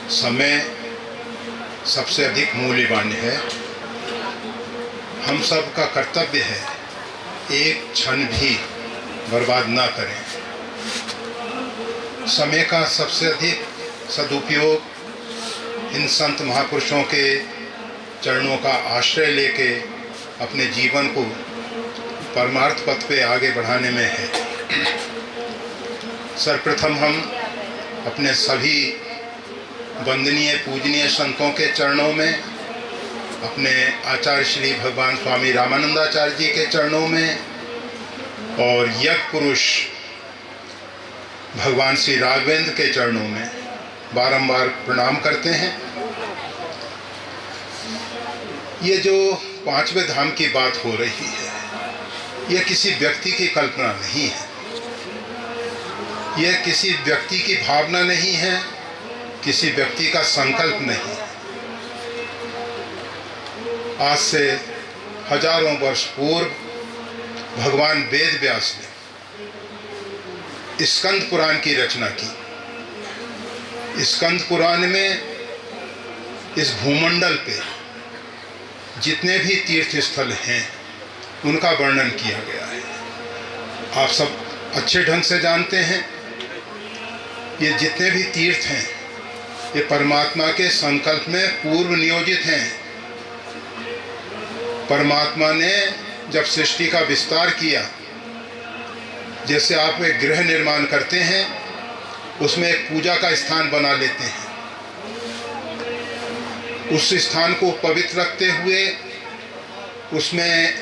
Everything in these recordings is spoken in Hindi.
समय सबसे अधिक मूल्यवान है। हम सब का कर्तव्य है एक क्षण भी बर्बाद ना करें। समय का सबसे अधिक सदुपयोग इन संत महापुरुषों के चरणों का आश्रय लेके अपने जीवन को परमार्थ पथ पे आगे बढ़ाने में है। सर्वप्रथम हम अपने सभी वंदनीय पूजनीय संतों के चरणों में, अपने आचार्य श्री भगवान स्वामी रामानंदाचार्य जी के चरणों में और यज्ञ पुरुष भगवान श्री राघवेंद्र के चरणों में बारंबार प्रणाम करते हैं। ये जो पांचवें धाम की बात हो रही है, यह किसी व्यक्ति की कल्पना नहीं है, यह किसी व्यक्ति की भावना नहीं है, किसी व्यक्ति का संकल्प नहीं है। आज से हजारों वर्ष पूर्व भगवान वेद व्यास ने स्कंद पुराण की रचना की। स्कंद पुराण में इस भूमंडल पे जितने भी तीर्थ स्थल हैं उनका वर्णन किया गया है। आप सब अच्छे ढंग से जानते हैं, ये जितने भी तीर्थ हैं ये परमात्मा के संकल्प में पूर्व नियोजित हैं। परमात्मा ने जब सृष्टि का विस्तार किया, जैसे आप एक गृह निर्माण करते हैं, उसमें एक पूजा का स्थान बना लेते हैं, उस स्थान को पवित्र रखते हुए उसमें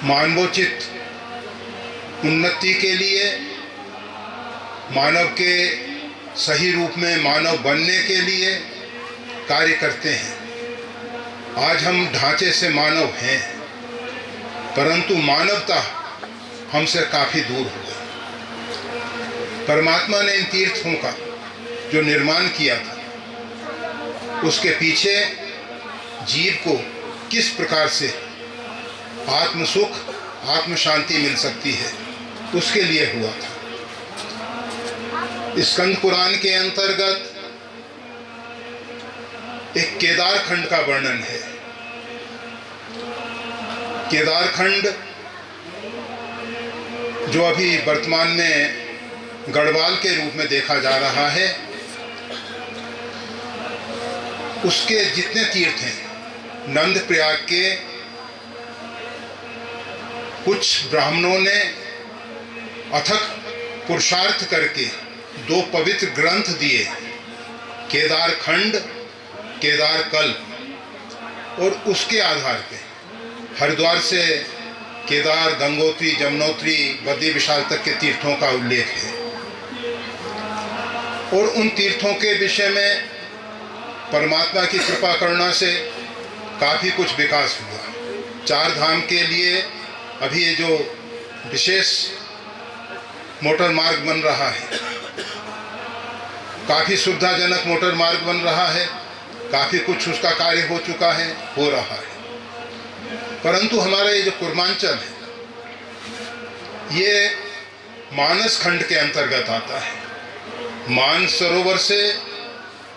मानवोचित उन्नति के लिए, मानव के सही रूप में मानव बनने के लिए कार्य करते हैं। आज हम ढांचे से मानव हैं, परंतु मानवता हमसे काफ़ी दूर हो गई। परमात्मा ने इन तीर्थों का जो निर्माण किया था, उसके पीछे जीव को किस प्रकार से आत्म सुख, आत्म शांति मिल सकती है, उसके लिए हुआ था। स्कंद पुराण के अंतर्गत एक केदार खंड का वर्णन है। केदार खंड जो अभी वर्तमान में गढ़वाल के रूप में देखा जा रहा है, उसके जितने तीर्थ हैं, नंद प्रयाग के कुछ ब्राह्मणों ने अथक पुरुषार्थ करके दो पवित्र ग्रंथ दिए, केदार खंड, केदार कल्प, और उसके आधार पे हरिद्वार से केदार, गंगोत्री, जमुनोत्री, बद्री विशाल तक के तीर्थों का उल्लेख है। और उन तीर्थों के विषय में परमात्मा की कृपा करुणा से काफ़ी कुछ विकास हुआ। चार धाम के लिए अभी ये जो विशेष मोटर मार्ग बन रहा है, काफ़ी सुविधाजनक मोटर मार्ग बन रहा है, काफ़ी कुछ उसका कार्य हो चुका है, हो रहा है। परंतु हमारा ये जो पूर्वांचल है, ये मानस खंड के अंतर्गत आता है। मान सरोवर से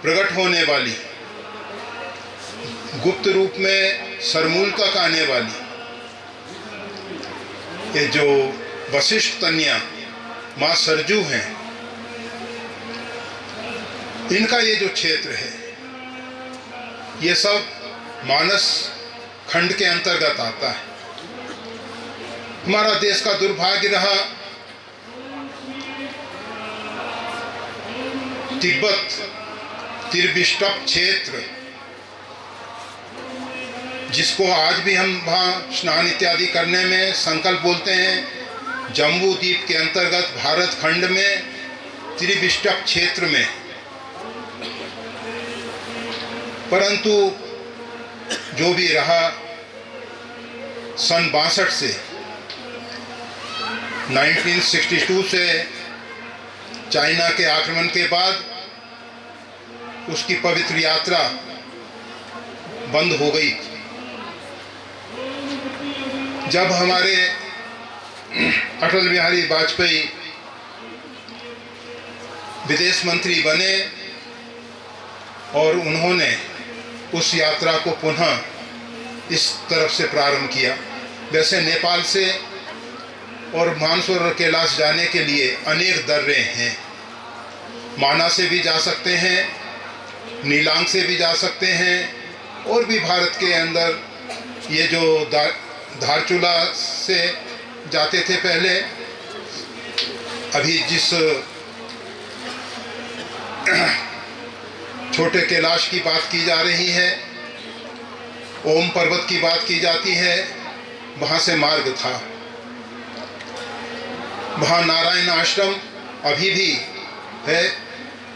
प्रकट होने वाली, गुप्त रूप में सरमूल तक आने वाली ये जो वशिष्ठ तन्या माँ सरजू हैं, इनका ये जो क्षेत्र है, ये सब मानस खंड के अंतर्गत आता है। हमारा देश का दुर्भाग्य रहा, तिब्बत तिरबिष्टप क्षेत्र, जिसको आज भी हम वहाँ स्नान इत्यादि करने में संकल्प बोलते हैं, जम्बू द्वीप के अंतर्गत भारत खंड में त्रिबिष्टप क्षेत्र में, परंतु जो भी रहा, सन 62 से 1962 से चाइना के आक्रमण के बाद उसकी पवित्र यात्रा बंद हो गई। जब हमारे अटल बिहारी वाजपेयी विदेश मंत्री बने और उन्होंने उस यात्रा को पुनः इस तरफ से प्रारंभ किया। वैसे नेपाल से और मानसरोवर कैलाश जाने के लिए अनेक दर्रे हैं। माना से भी जा सकते हैं, नीलांग से भी जा सकते हैं, और भी भारत के अंदर ये जो धारचूला से जाते थे पहले, अभी जिस छोटे कैलाश की बात की जा रही है, ओम पर्वत की बात की जाती है, वहाँ से मार्ग था। वहाँ नारायण आश्रम अभी भी है,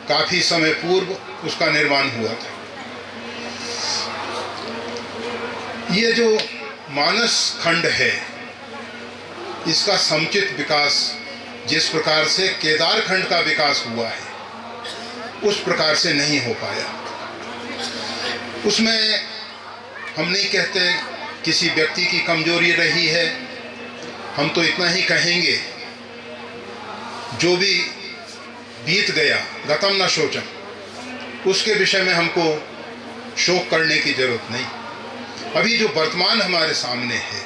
काफ़ी समय पूर्व उसका निर्माण हुआ था। ये जो मानस खंड है, इसका समुचित विकास जिस प्रकार से केदार खंड का विकास हुआ है, उस प्रकार से नहीं हो पाया। उसमें हम नहीं कहते किसी व्यक्ति की कमजोरी रही है, हम तो इतना ही कहेंगे जो भी बीत गया गतम न शोचम, उसके विषय में हमको शोक करने की जरूरत नहीं। अभी जो वर्तमान हमारे सामने है,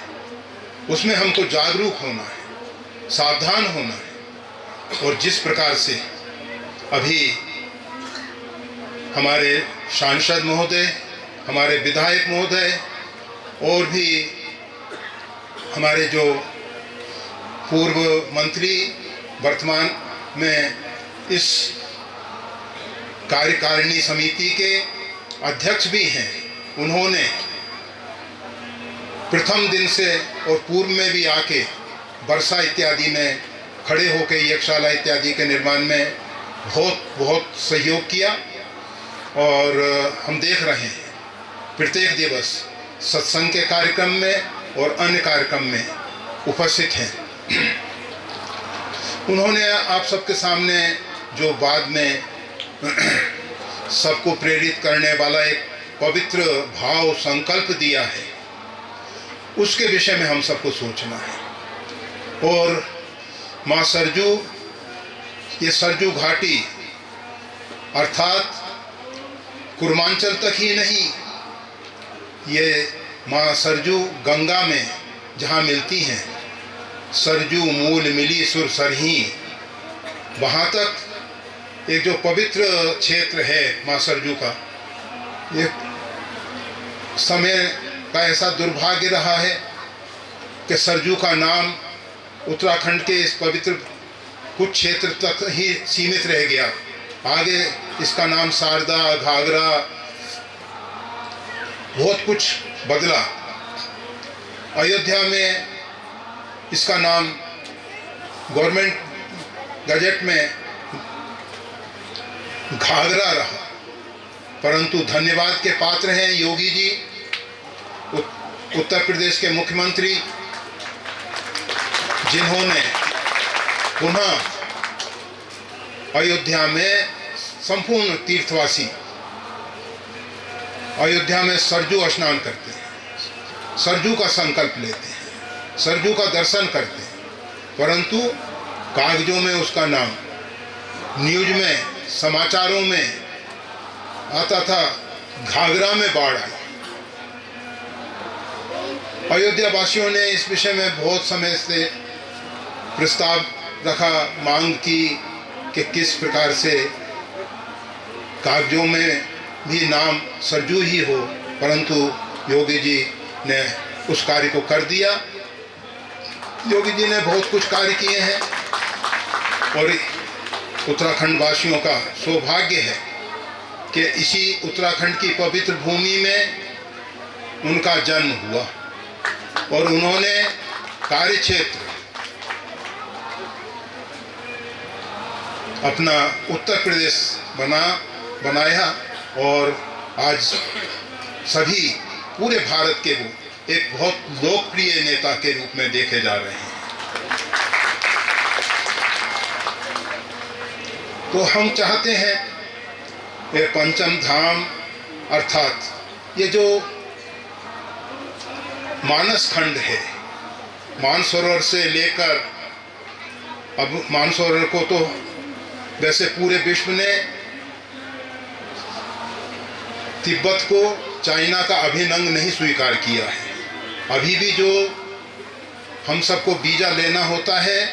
उसमें हमको जागरूक होना है, सावधान होना है। और जिस प्रकार से अभी हमारे सांसद महोदय, हमारे विधायक महोदय और भी हमारे जो पूर्व मंत्री वर्तमान में इस कार्यकारिणी समिति के अध्यक्ष भी हैं, उन्होंने प्रथम दिन से और पूर्व में भी आके वर्षा इत्यादि में खड़े होकर यज्ञशाला इत्यादि के निर्माण में बहुत सहयोग किया। और हम देख रहे हैं प्रत्येक दिवस सत्संग के कार्यक्रम में और अन्य कार्यक्रम में उपस्थित हैं। उन्होंने आप सबके सामने जो बाद में सबको प्रेरित करने वाला एक पवित्र भाव संकल्प दिया है, उसके विषय में हम सबको सोचना है। और माँ सरजू, ये सरजू घाटी अर्थात कुर्मांचल तक ही नहीं, ये माँ सरजू गंगा में जहाँ मिलती हैं, सरजू मूल मिली सुर सरही, वहाँ तक एक जो पवित्र क्षेत्र है माँ सरजू का, ये समय का ऐसा दुर्भाग्य रहा है कि सरजू का नाम उत्तराखंड के इस पवित्र कुछ क्षेत्र तक ही सीमित रह गया। आगे इसका नाम शारदा, घाघरा, बहुत कुछ बदला। अयोध्या में इसका नाम गवर्नमेंट गजट में घाघरा रहा, परंतु धन्यवाद के पात्र हैं योगी जी, उत्तर प्रदेश के मुख्यमंत्री, जिन्होंने पुनः अयोध्या में संपूर्ण तीर्थवासी अयोध्या में सरजू स्नान करते हैं, सरजू का संकल्प लेते हैं, सरजू का दर्शन करते हैं, परंतु कागजों में उसका नाम, न्यूज में, समाचारों में आता था घाघरा में बाढ़ आई। अयोध्या वासियों ने इस विषय में बहुत समय से प्रस्ताव रखा, मांग की कि किस प्रकार से कागजों में भी नाम सरजू ही हो, परंतु योगी जी ने उस कार्य को कर दिया। योगी जी ने बहुत कुछ कार्य किए हैं और उत्तराखंड वासियों का सौभाग्य है कि इसी उत्तराखंड की पवित्र भूमि में उनका जन्म हुआ और उन्होंने कार्य क्षेत्र अपना उत्तर प्रदेश बनाया और आज सभी पूरे भारत के वो एक बहुत लोकप्रिय नेता के रूप में देखे जा रहे हैं। तो हम चाहते हैं ये पंचम धाम अर्थात ये जो मानस खंड है, मानसरोवर से लेकर अब मानसरोवर को तो वैसे पूरे विश्व ने तिब्बत को चाइना का अभिन्न अंग नहीं स्वीकार किया है। अभी भी जो हम सबको वीज़ा लेना होता है,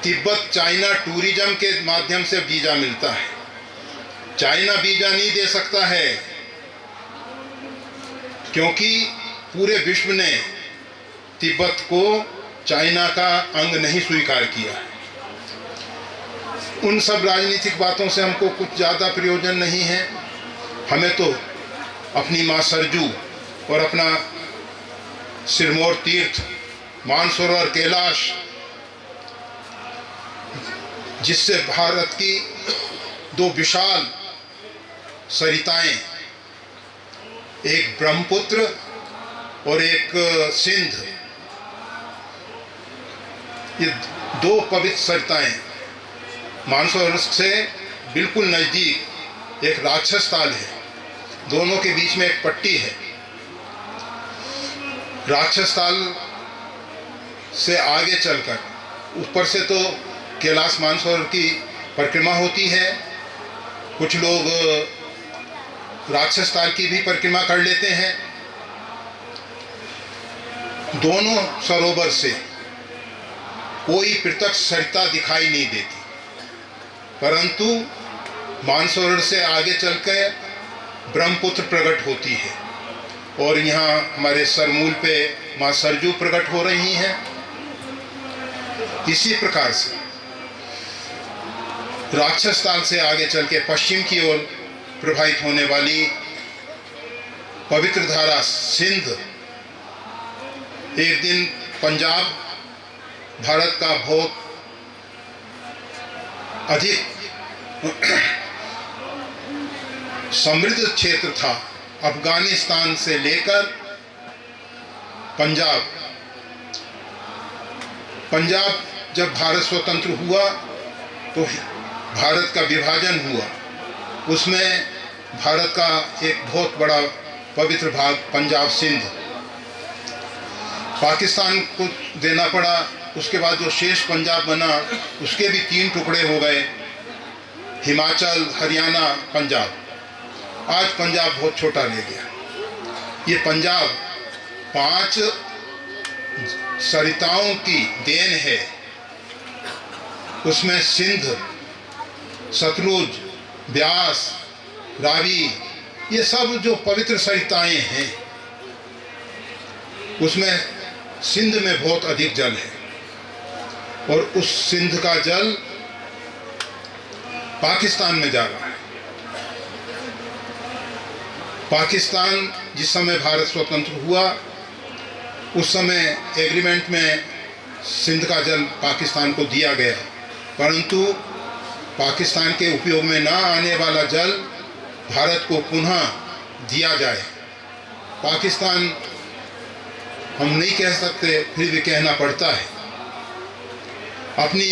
तिब्बत चाइना टूरिज्म के माध्यम से वीज़ा मिलता है। चाइना वीज़ा नहीं दे सकता है, क्योंकि पूरे विश्व ने तिब्बत को चाइना का अंग नहीं स्वीकार किया है। उन सब राजनीतिक बातों से हमको कुछ ज़्यादा प्रयोजन नहीं है। हमें तो अपनी माँ सरजू और अपना सिरमौर तीर्थ, मानसरोवर, कैलाश, जिससे भारत की दो विशाल सरिताएं, एक ब्रह्मपुत्र और एक सिंध, ये दो पवित्र सरिताएं, मानसरोवर से बिल्कुल नज़दीक एक राक्षस ताल है, दोनों के बीच में एक पट्टी है। राक्षस ताल से आगे चलकर ऊपर से तो कैलाश मानसरोवर की परिक्रमा होती है, कुछ लोग राक्षस ताल की भी परिक्रमा कर लेते हैं। दोनों सरोवर से कोई पृथक सरिता दिखाई नहीं देती, परंतु मानसरोवर से आगे चलकर ब्रह्मपुत्र प्रकट होती है और यहाँ हमारे सरमूल पे माँ सरजू प्रकट हो रही हैं। इसी प्रकार से राक्षस ताल से आगे चल के पश्चिम की ओर प्रवाहित होने वाली पवित्र धारा सिंध एक दिन पंजाब, भारत का बहुत अधिक समृद्ध क्षेत्र था, अफगानिस्तान से लेकर पंजाब। पंजाब जब भारत स्वतंत्र हुआ तो भारत का विभाजन हुआ, उसमें भारत का एक बहुत बड़ा पवित्र भाग पंजाब सिंध पाकिस्तान को देना पड़ा। उसके बाद जो शेष पंजाब बना उसके भी 3 टुकड़े हो गए, हिमाचल, हरियाणा, पंजाब। आज पंजाब बहुत छोटा रह गया। ये पंजाब 5 सरिताओं की देन है, उसमें सिंध, सतलुज, ब्यास, रावी, ये सब जो पवित्र सरिताएं हैं, उसमें सिंध में बहुत अधिक जल है और उस सिंध का जल पाकिस्तान में जा रहा है। पाकिस्तान जिस समय भारत स्वतंत्र हुआ उस समय एग्रीमेंट में सिंध का जल पाकिस्तान को दिया गया, परंतु पाकिस्तान के उपयोग में ना आने वाला जल भारत को पुनः दिया जाए। पाकिस्तान हम नहीं कह सकते, फिर भी कहना पड़ता है, अपनी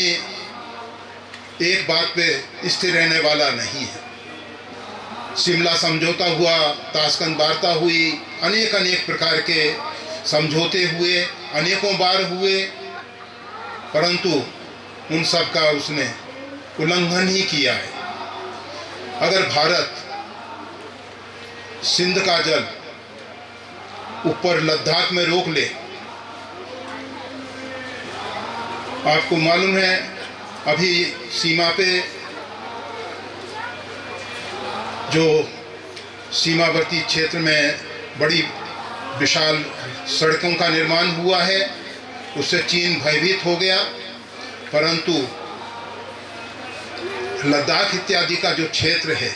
एक बात पे स्थिर रहने वाला नहीं है। शिमला समझौता हुआ, ताशकंद वार्ता हुई, अनेक प्रकार के समझौते हुए, अनेकों बार हुए, परंतु उन सब का उसने उल्लंघन ही किया है। अगर भारत सिंध का जल ऊपर लद्दाख में रोक ले, आपको मालूम है अभी सीमा पे जो सीमावर्ती क्षेत्र में बड़ी विशाल सड़कों का निर्माण हुआ है, उससे चीन भयभीत हो गया, परंतु लद्दाख इत्यादि का जो क्षेत्र है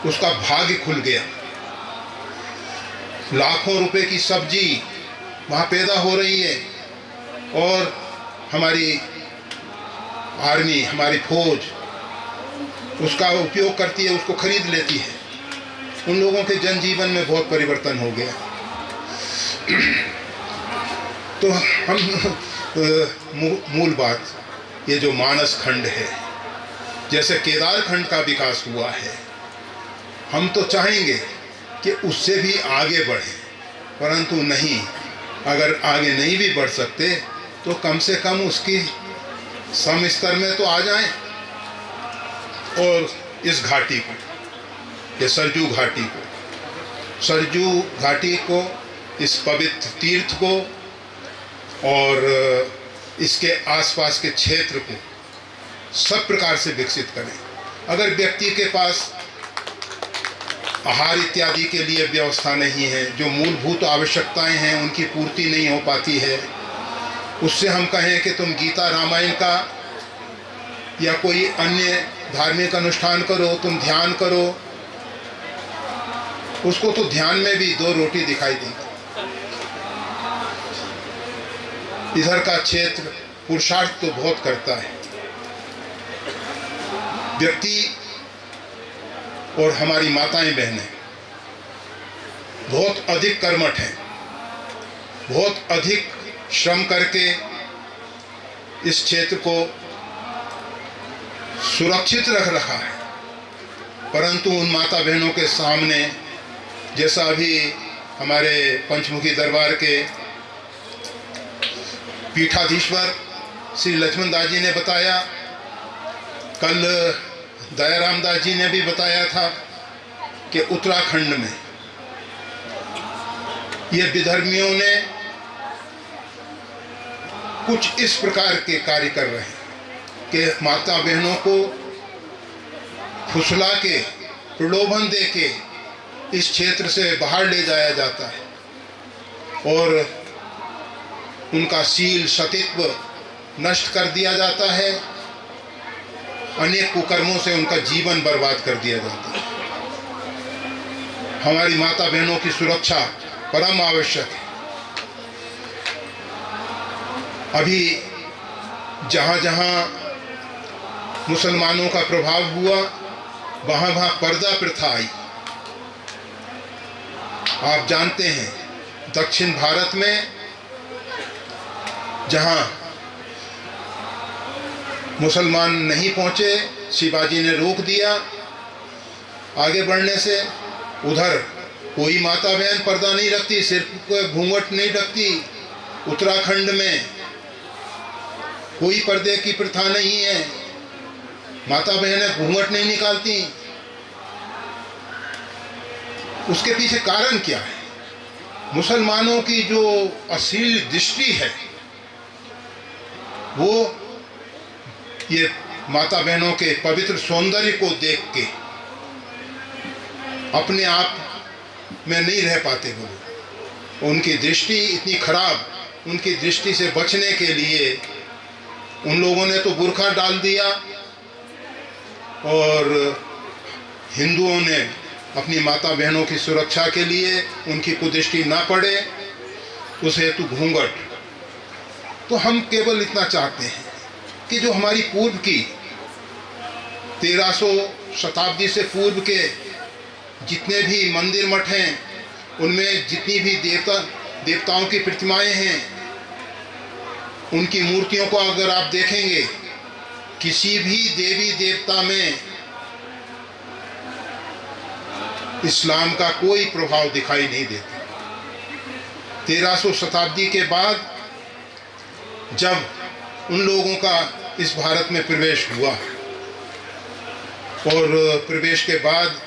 उसका भाग्य खुल गया। लाखों रुपए की सब्जी वहाँ पैदा हो रही है और हमारी आर्मी, हमारी फौज उसका उपयोग करती है, उसको खरीद लेती है। उन लोगों के जनजीवन में बहुत परिवर्तन हो गया। तो हम मूल बात, ये जो मानस खंड है, जैसे केदार खंड का विकास हुआ है, हम तो चाहेंगे कि उससे भी आगे बढ़े, परंतु नहीं, अगर आगे नहीं भी बढ़ सकते तो कम से कम उसकी सम स्तर में तो आ जाएं और इस घाटी को, ये सरजू घाटी को, इस पवित्र तीर्थ को और इसके आसपास के क्षेत्र को सब प्रकार से विकसित करें। अगर व्यक्ति के पास आहार इत्यादि के लिए व्यवस्था नहीं है, जो मूलभूत आवश्यकताएं हैं उनकी पूर्ति नहीं हो पाती है, उससे हम कहें कि तुम गीता रामायण का या कोई अन्य धार्मिक अनुष्ठान करो, तुम ध्यान करो, उसको तो ध्यान में भी 2 रोटी दिखाई देगी। इधर का क्षेत्र पुरुषार्थ तो बहुत करता है। व्यक्ति और हमारी माताएं बहनें बहुत अधिक कर्मठ हैं, बहुत अधिक श्रम करके इस क्षेत्र को सुरक्षित रख रखा है। परंतु उन माता बहनों के सामने, जैसा अभी हमारे पंचमुखी दरबार के पीठाधीश्वर श्री लक्ष्मण दास जी ने बताया, कल दयाराम दास जी ने भी बताया था कि उत्तराखंड में ये विधर्मियों ने कुछ इस प्रकार के कार्य कर रहे हैं कि माता बहनों को फुसला के, प्रलोभन दे के इस क्षेत्र से बाहर ले जाया जाता है और उनका शील सतीत्व नष्ट कर दिया जाता है। अनेक कुकर्मों से उनका जीवन बर्बाद कर दिया जाता है। हमारी माता बहनों की सुरक्षा परम आवश्यक है। अभी जहाँ जहाँ मुसलमानों का प्रभाव हुआ, वहाँ वहाँ पर्दा प्रथा आई। आप जानते हैं दक्षिण भारत में जहाँ मुसलमान नहीं पहुँचे, शिवाजी ने रोक दिया आगे बढ़ने से। उधर कोई माता बहन पर्दा नहीं रखती, सिर्फ घूंघट नहीं रखती। उत्तराखंड में कोई पर्दे की प्रथा नहीं है, माता बहनें घूंघट नहीं निकालती। उसके पीछे कारण क्या है? मुसलमानों की जो अश्लील दृष्टि है वो ये माता बहनों के पवित्र सौंदर्य को देख के अपने आप में नहीं रह पाते वो। उनकी दृष्टि इतनी खराब, उनकी दृष्टि से बचने के लिए उन लोगों ने तो बुर्का डाल दिया और हिंदुओं ने अपनी माता बहनों की सुरक्षा के लिए, उनकी कुदृष्टि ना पड़े उस हेतु घूंघट। तो हम केवल इतना चाहते हैं कि जो हमारी पूर्व की 1300 शताब्दी से पूर्व के जितने भी मंदिर मठ हैं, उनमें जितनी भी देवताओं की प्रतिमाएं हैं, उनकी मूर्तियों को अगर आप देखेंगे, किसी भी देवी देवता में इस्लाम का कोई प्रभाव दिखाई नहीं देता। 1300 शताब्दी के बाद जब उन लोगों का इस भारत में प्रवेश हुआ और प्रवेश के बाद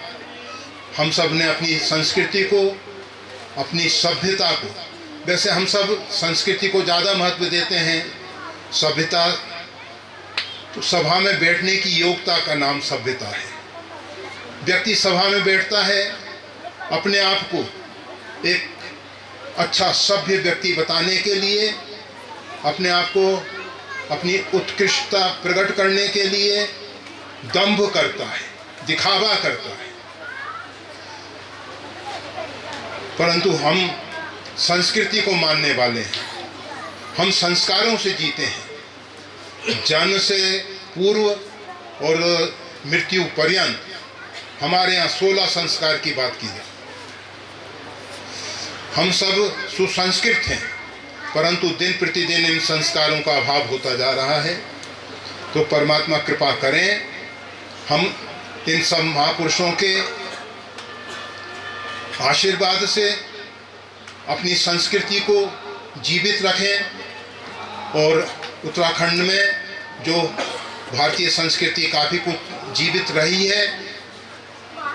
हम सब ने अपनी संस्कृति को, अपनी सभ्यता को, वैसे हम सब संस्कृति को ज़्यादा महत्व देते हैं। सभ्यता तो सभा में बैठने की योग्यता का नाम सभ्यता है। व्यक्ति सभा में बैठता है, अपने आप को एक अच्छा सभ्य व्यक्ति बताने के लिए, अपने आप को अपनी उत्कृष्टता प्रकट करने के लिए दंभ करता है, दिखावा करता है। परंतु हम संस्कृति को मानने वाले हैं, हम संस्कारों से जीते हैं। जन्म से पूर्व और मृत्यु पर्यंत हमारे यहाँ 16 संस्कार की बात की है। हम सब सुसंस्कृत हैं, परंतु दिन प्रतिदिन इन संस्कारों का अभाव होता जा रहा है। तो परमात्मा कृपा करें, हम इन सब महापुरुषों के आशीर्वाद से अपनी संस्कृति को जीवित रखें और उत्तराखंड में जो भारतीय संस्कृति काफ़ी कुछ जीवित रही है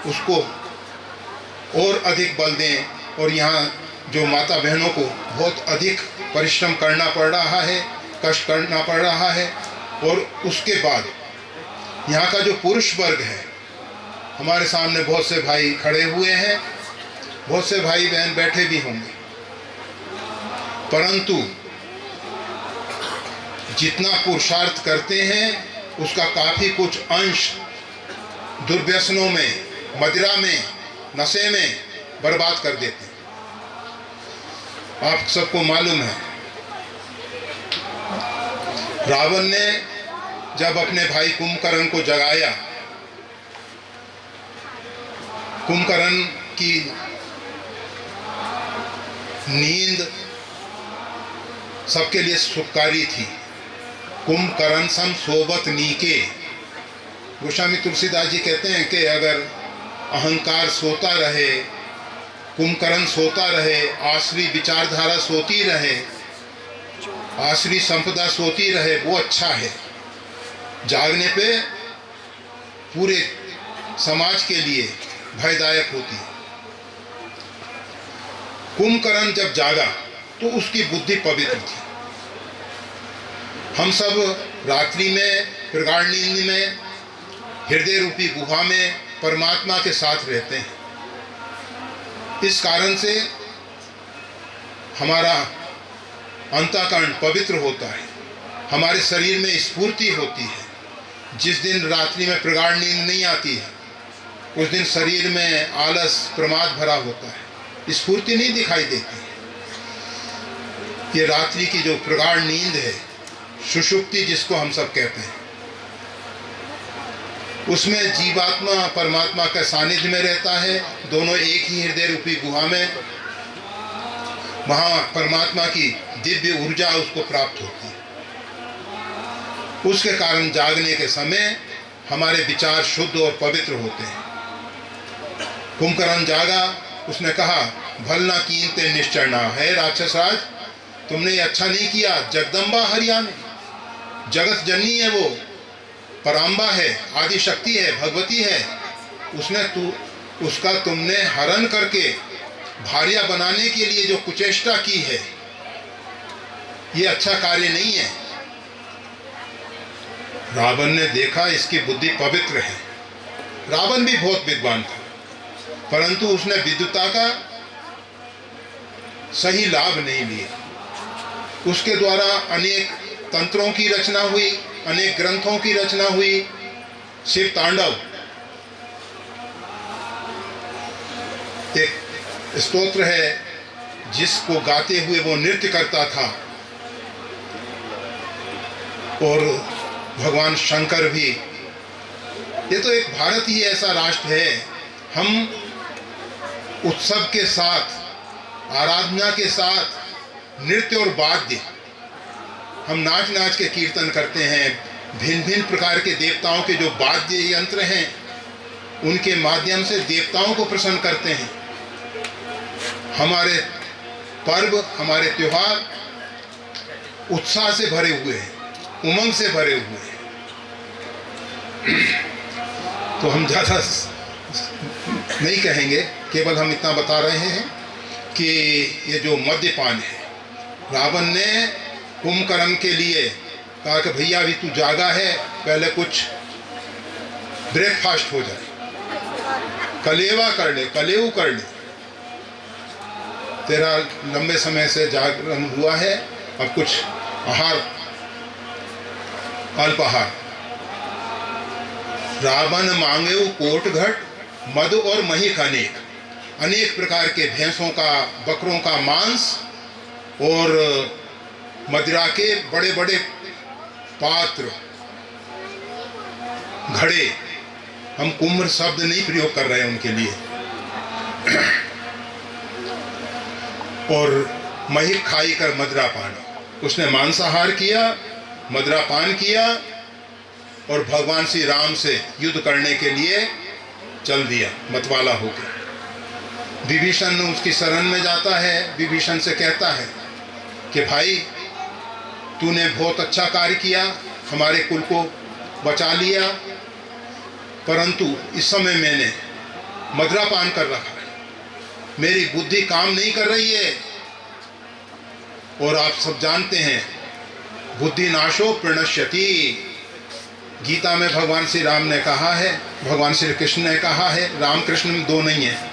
उसको और अधिक बल दें। और यहाँ जो माता बहनों को बहुत अधिक परिश्रम करना पड़ रहा है, कष्ट करना पड़ रहा है, और उसके बाद यहाँ का जो पुरुष वर्ग है, हमारे सामने बहुत से भाई खड़े हुए हैं, बहुत से भाई बहन बैठे भी होंगे, परंतु जितना पुरुषार्थ करते हैं उसका काफ़ी कुछ अंश दुर्व्यसनों में, मदिरा में, नशे में बर्बाद कर देते हैं। आप सबको मालूम है, रावण ने जब अपने भाई कुंभकर्ण को जगाया, कुंभकर्ण की नींद सबके लिए सुखकारी थी। कुंभकर्ण सम सोबत नीके, गोस्वामी तुलसीदास जी कहते हैं कि अगर अहंकार सोता रहे, कुंभकर्ण सोता रहे, आसुरी विचारधारा सोती रहे, आसुरी संपदा सोती रहे, वो अच्छा है। जागने पे पूरे समाज के लिए भयदायक होती है। कुंभकर्ण जब जागा तो उसकी बुद्धि पवित्र थी। हम सब रात्रि में, प्रगाढ़ नींद में, हृदय रूपी गुहा में परमात्मा के साथ रहते हैं। इस कारण से हमारा अंतःकरण पवित्र होता है, हमारे शरीर में स्फूर्ति होती है। जिस दिन रात्रि में प्रगाढ़ नींद नहीं आती है उस दिन शरीर में आलस, प्रमाद भरा होता है, स्फूर्ति नहीं दिखाई देती। ये रात्रि की जो प्रगाढ़ नींद है, सुषुप्ति जिसको हम सब कहते हैं, उसमें जीवात्मा परमात्मा के सानिध्य में रहता है, दोनों एक ही हृदय रूपी गुहा में। वहाँ परमात्मा की दिव्य ऊर्जा उसको प्राप्त होती है। उसके कारण जागने के समय हमारे विचार शुद्ध और पवित्र होते हैं। कुंभकर्ण जागा, उसने कहा भलना कीनते निश्चय ना है राक्षसराज, तुमने अच्छा नहीं किया। जगदम्बा हरियाणी, जगत जननी है, वो पराम्बा है, आदि शक्ति है, भगवती है, उसका तुमने हरण करके भार्या बनाने के लिए जो कुचेष्टा की है, ये अच्छा कार्य नहीं है। रावण ने देखा इसकी बुद्धि पवित्र है। रावण भी बहुत विद्वान था, परंतु उसने विद्वता का सही लाभ नहीं लिया। उसके द्वारा अनेक तंत्रों की रचना हुई, अनेक ग्रंथों की रचना हुई। शिव तांडव एक स्तोत्र है जिसको गाते हुए वो नृत्य करता था, और भगवान शंकर भी। ये तो एक भारत ही ऐसा राष्ट्र है, हम उत्सव के साथ, आराधना के साथ, नृत्य और वाद्य, हम नाच नाच के कीर्तन करते हैं। भिन्न भिन्न प्रकार के देवताओं के जो वाद्य यंत्र हैं उनके माध्यम से देवताओं को प्रसन्न करते हैं। हमारे पर्व, हमारे त्योहार उत्साह से भरे हुए हैं, उमंग से भरे हुए हैं। तो हम ज़्यादा नहीं कहेंगे, केवल हम इतना बता रहे हैं कि ये जो मद्यपान है, रावण ने कुंभकर्ण के लिए कहा कि भैया अभी तू जागा है, पहले कुछ ब्रेकफास्ट हो जाए, कलेवा कर ले, कलेऊ कर ले, तेरा लंबे समय से जागरण हुआ है, अब कुछ आहार, अल्पाहार। रावण मांगे कोट घट, मधु और मही अनेक, अनेक प्रकार के भैंसों का, बकरों का मांस और मदिरा के बड़े बड़े पात्र, घड़े, हम कुम्भ शब्द नहीं प्रयोग कर रहे हैं उनके लिए, और मही खाई कर मदिरा पान। उसने मांसाहार किया, मदिरा पान किया और भगवान श्री राम से युद्ध करने के लिए चल दिया मतवाला होकर। विभीषण उसकी शरण में जाता है, विभीषण से कहता है कि भाई तूने बहुत अच्छा कार्य किया, हमारे कुल को बचा लिया, परंतु इस समय मैंने मदिरापान कर रखा है, मेरी बुद्धि काम नहीं कर रही है। और आप सब जानते हैं बुद्धि नाशो प्रणश्यति, गीता में भगवान श्री राम ने कहा है, भगवान श्री कृष्ण ने कहा है, रामकृष्ण में दो नहीं है।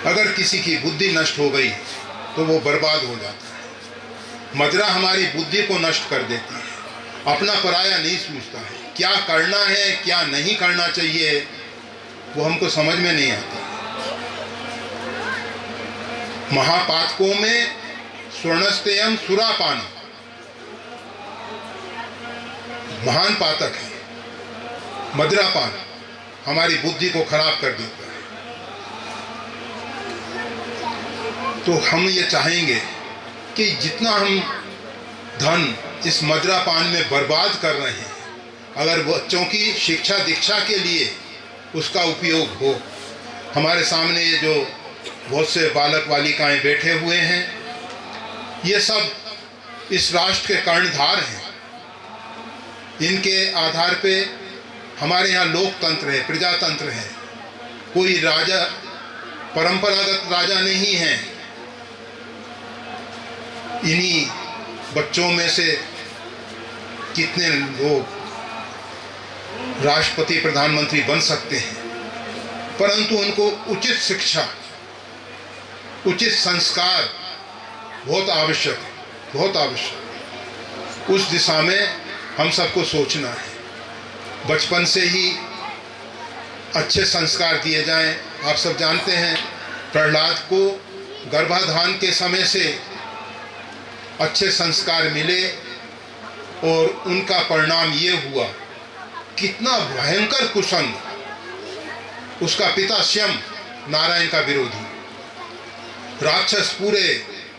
अगर किसी की बुद्धि नष्ट हो गई तो वो बर्बाद हो जाता है। मदिरा हमारी बुद्धि को नष्ट कर देती है, अपना पराया नहीं सूझता है, क्या करना है क्या नहीं करना चाहिए वो हमको समझ में नहीं आता। महापातकों में स्वर्णस्तेयम सुरापान महान पातक है। मदिरापान हमारी बुद्धि को खराब कर देता है। तो हम ये चाहेंगे कि जितना हम धन इस मदिरापान में बर्बाद कर रहे हैं, अगर बच्चों की शिक्षा दीक्षा के लिए उसका उपयोग हो। हमारे सामने ये जो बहुत से बालक बालिकाएं बैठे हुए हैं, ये सब इस राष्ट्र के कर्णधार हैं। इनके आधार पे हमारे यहाँ लोकतंत्र है, प्रजातंत्र है। कोई राजा परंपरागत राजा नहीं है। इन्हीं बच्चों में से कितने लोग राष्ट्रपति प्रधानमंत्री बन सकते हैं, परंतु उनको उचित शिक्षा उचित संस्कार बहुत आवश्यक है, बहुत आवश्यक। उस दिशा में हम सबको सोचना है। बचपन से ही अच्छे संस्कार दिए जाएं। आप सब जानते हैं प्रहलाद को गर्भाधान के समय से अच्छे संस्कार मिले और उनका परिणाम ये हुआ, कितना भयंकर कुसंग। उसका पिता श्यम नारायण का विरोधी, राक्षस पूरे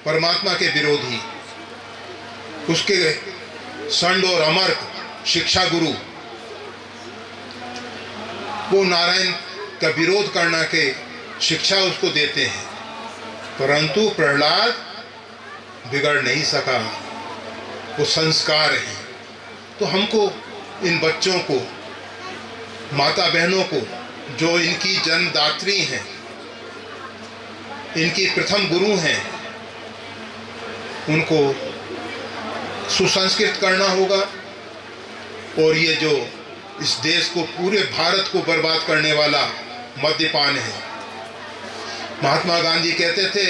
परमात्मा के विरोधी, उसके षंड और अमर्क शिक्षा गुरु, वो नारायण का विरोध करना के शिक्षा उसको देते हैं, परंतु प्रहलाद बिगड़ नहीं सका। वो संस्कार है। तो हमको इन बच्चों को, माता बहनों को, जो इनकी जन्मदात्री हैं, इनकी प्रथम गुरु हैं, उनको सुसंस्कृत करना होगा। और ये जो इस देश को, पूरे भारत को बर्बाद करने वाला मद्यपान है। महात्मा गांधी कहते थे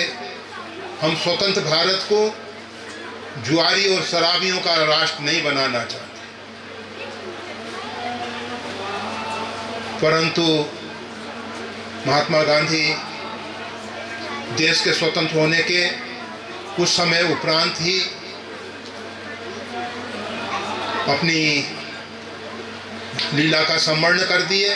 हम स्वतंत्र भारत को जुआरी और शराबियों का राष्ट्र नहीं बनाना चाहते, परंतु महात्मा गांधी देश के स्वतंत्र होने के कुछ समय उपरांत ही अपनी लीला का संवर्ण कर दिए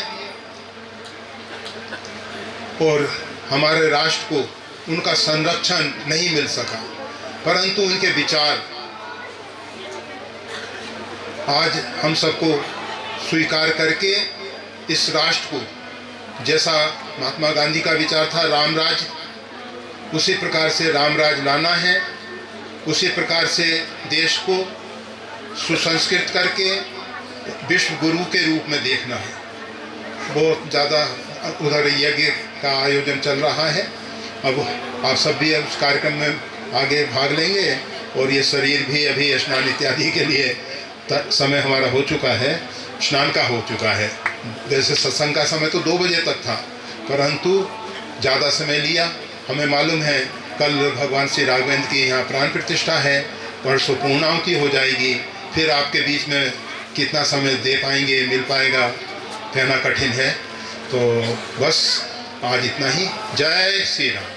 और हमारे राष्ट्र को उनका संरक्षण नहीं मिल सका। परंतु उनके विचार आज हम सबको स्वीकार करके इस राष्ट्र को, जैसा महात्मा गांधी का विचार था रामराज, उसी प्रकार से रामराज लाना है। उसी प्रकार से देश को सुसंस्कृत करके विश्व गुरु के रूप में देखना है। बहुत ज़्यादा उधर यज्ञ का आयोजन चल रहा है। अब आप सब भी उस कार्यक्रम में आगे भाग लेंगे और ये शरीर भी अभी स्नान इत्यादि के लिए समय हमारा हो चुका है, स्नान का हो चुका है। वैसे सत्संग का समय तो 2 बजे तक था, परंतु ज़्यादा समय लिया। हमें मालूम है कल भगवान श्री राघवेंद्र की यहाँ प्राण प्रतिष्ठा है, परसों पूर्णाहुति हो जाएगी। फिर आपके बीच में कितना समय दे पाएंगे, मिल पाएगा, कहना कठिन है। तो बस आज इतना ही। जय श्री राम।